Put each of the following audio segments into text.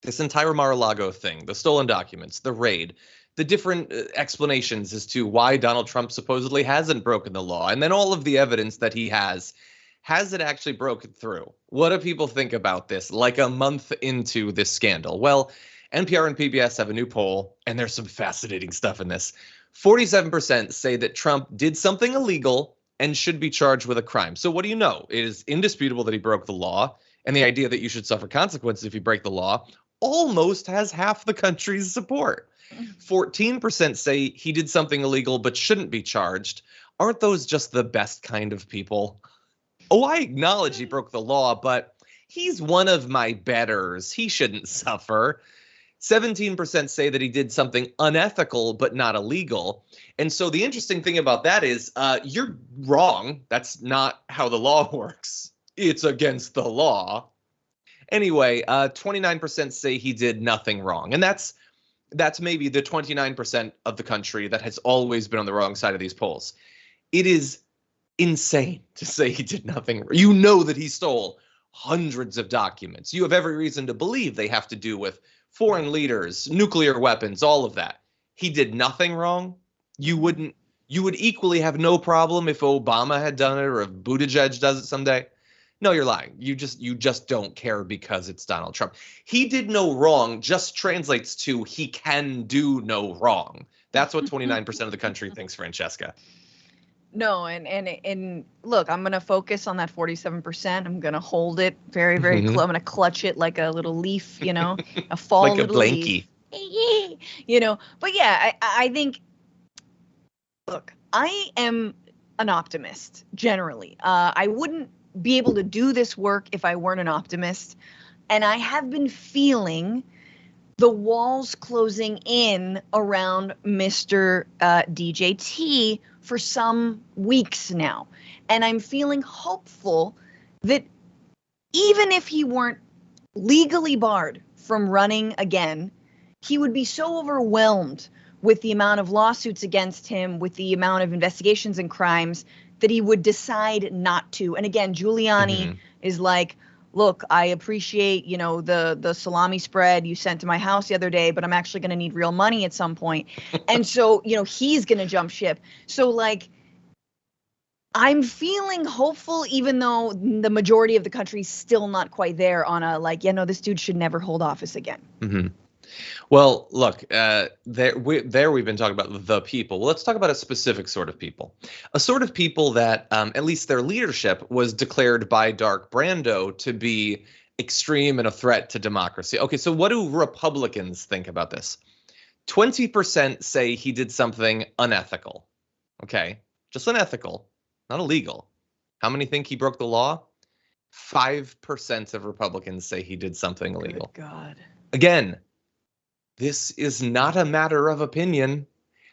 This entire Mar-a-Lago thing, the stolen documents, the raid, the different explanations as to why Donald Trump supposedly hasn't broken the law, and then all of the evidence that he has it actually broken through? What do people think about this like a month into this scandal? Well, NPR and PBS have a new poll, and there's some fascinating stuff in this. 47% say that Trump did something illegal and should be charged with a crime. So what do you know? It is indisputable that he broke the law, and the idea that you should suffer consequences if you break the law almost has half the country's support. 14% say he did something illegal but shouldn't be charged. Aren't those just the best kind of people? Oh, I acknowledge he broke the law, but he's one of my betters. He shouldn't suffer. 17% say that he did something unethical but not illegal. And so the interesting thing about that is you're wrong. That's not how the law works. It's against the law. Anyway, 29% say he did nothing wrong. And that's maybe the 29% of the country that has always been on the wrong side of these polls. It is insane to say he did nothing. You know that he stole hundreds of documents. You have every reason to believe they have to do with foreign leaders, nuclear weapons, all of that. He did nothing wrong. You would equally have no problem if Obama had done it or if Buttigieg does it someday. No, you're lying. You just don't care because it's Donald Trump. He did no wrong just translates to he can do no wrong. That's what 29% of the country thinks, Francesca. No, and look, I'm going to focus on that 47%. I'm going to hold it very, very close. I'm going to clutch it like a little leaf, a fall like little a blankie. Leaf. But yeah, I think, look, I am an optimist generally. I wouldn't be able to do this work if I weren't an optimist. And I have been feeling the walls closing in around Mr. DJT for some weeks now. And I'm feeling hopeful that even if he weren't legally barred from running again, he would be so overwhelmed with the amount of lawsuits against him, with the amount of investigations and crimes, that he would decide not to. And again, Giuliani is like, look, I appreciate, the salami spread you sent to my house the other day, but I'm actually going to need real money at some point. And so, he's going to jump ship. So like, I'm feeling hopeful, even though the majority of the country is still not quite there on a this dude should never hold office again. Mm-hmm. Well, look, we've been talking about the people. Well, let's talk about a specific sort of people. A sort of people that, at least their leadership, was declared by Dark Brando to be extreme and a threat to democracy. Okay, so what do Republicans think about this? 20% say he did something unethical. Okay, just unethical, not illegal. How many think he broke the law? 5% of Republicans say he did something illegal. Good God. Again, this is not a matter of opinion.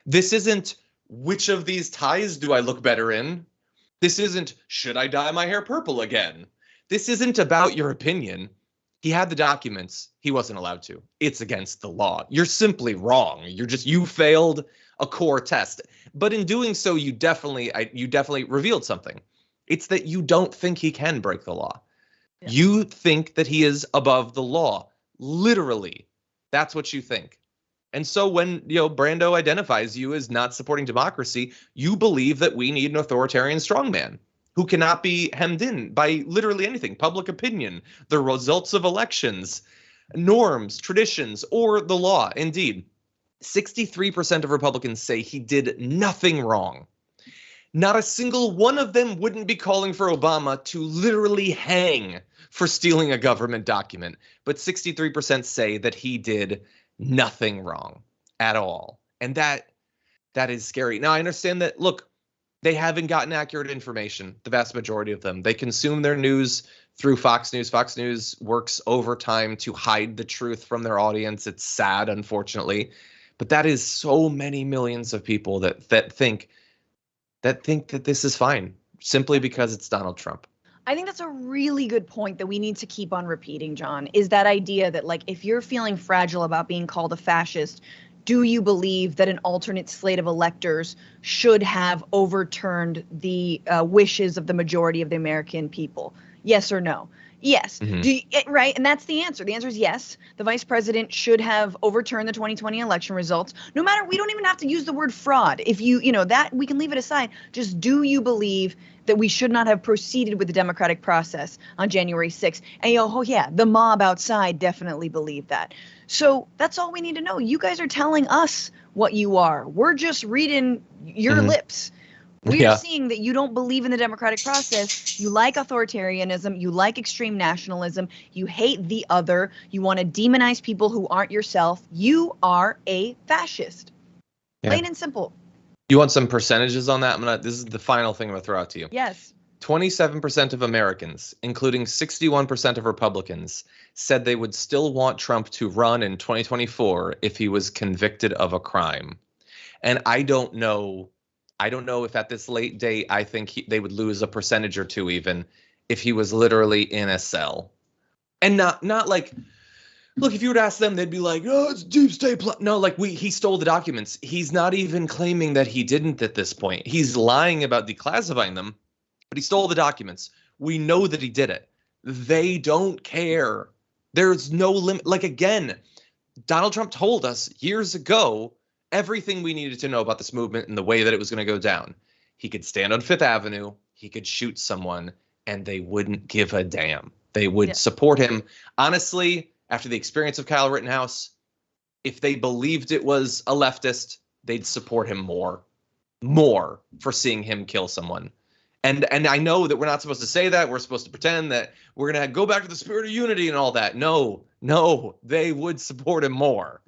This isn't which of these ties do I look better in. This isn't should I dye my hair purple again. This isn't about your opinion. He had the documents. He wasn't allowed to. It's against the law. You're simply wrong. You failed a core test. But in doing so, you definitely revealed something. It's that you don't think he can break the law. Yeah. You think that he is above the law. Literally. That's what you think. And so when, Brando identifies you as not supporting democracy, you believe that we need an authoritarian strongman who cannot be hemmed in by literally anything, public opinion, the results of elections, norms, traditions, or the law. Indeed, 63% of Republicans say he did nothing wrong. Not a single one of them wouldn't be calling for Obama to literally hang for stealing a government document. But 63% say that he did nothing wrong at all. And that is scary. Now, I understand that, look, they haven't gotten accurate information, the vast majority of them. They consume their news through Fox News. Fox News works overtime to hide the truth from their audience. It's sad, unfortunately. But that is so many millions of people that think that this is fine simply because it's Donald Trump. I think that's a really good point that we need to keep on repeating, John, is that idea that, if you're feeling fragile about being called a fascist, do you believe that an alternate slate of electors should have overturned the wishes of the majority of the American people? Yes or no? Yes. Mm-hmm. Right. And that's the answer. The answer is yes. The vice president should have overturned the 2020 election results. No matter, we don't even have to use the word fraud. If that we can leave it aside. Just, do you believe that we should not have proceeded with the democratic process on January 6th? And yeah, the mob outside definitely believed that. So that's all we need to know. You guys are telling us what you are. We're just reading your lips. We're seeing that you don't believe in the democratic process. You like authoritarianism. You like extreme nationalism. You hate the other. You want to demonize people who aren't yourself. You are a fascist. Plain and simple. You want some percentages on that? This is the final thing I'm going to throw out to you. Yes. 27% of Americans, including 61% of Republicans, said they would still want Trump to run in 2024 if he was convicted of a crime. And I don't know if at this late date, I think they would lose a percentage or two even if he was literally in a cell. And not like, look, if you would ask them, they'd be like, oh, it's deep state plot. No, like he stole the documents. He's not even claiming that he didn't at this point. He's lying about declassifying them, but he stole the documents. We know that he did it. They don't care. There's no limit. Like, again, Donald Trump told us years ago everything we needed to know about this movement and the way that it was going to go down. He could stand on Fifth Avenue, he could shoot someone, and they wouldn't give a damn. They would support him. Honestly, after the experience of Kyle Rittenhouse, if they believed it was a leftist, they'd support him more for seeing him kill someone. And I know that we're not supposed to say that. We're supposed to pretend that we're going to go back to the spirit of unity and all that. No, they would support him more.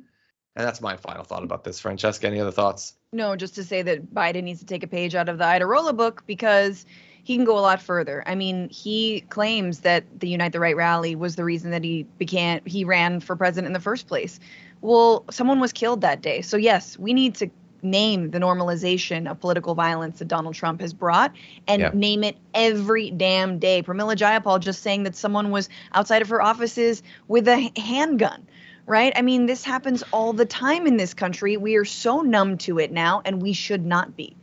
And that's my final thought about this. Francesca, any other thoughts? No, just to say that Biden needs to take a page out of the Iadarola book, because he can go a lot further. I mean, he claims that the Unite the Right rally was the reason that he ran for president in the first place. Well, someone was killed that day. So yes, we need to name the normalization of political violence that Donald Trump has brought, and name it every damn day. Pramila Jayapal just saying that someone was outside of her offices with a handgun. Right? I mean, this happens all the time in this country. We are so numb to it now, and we should not be.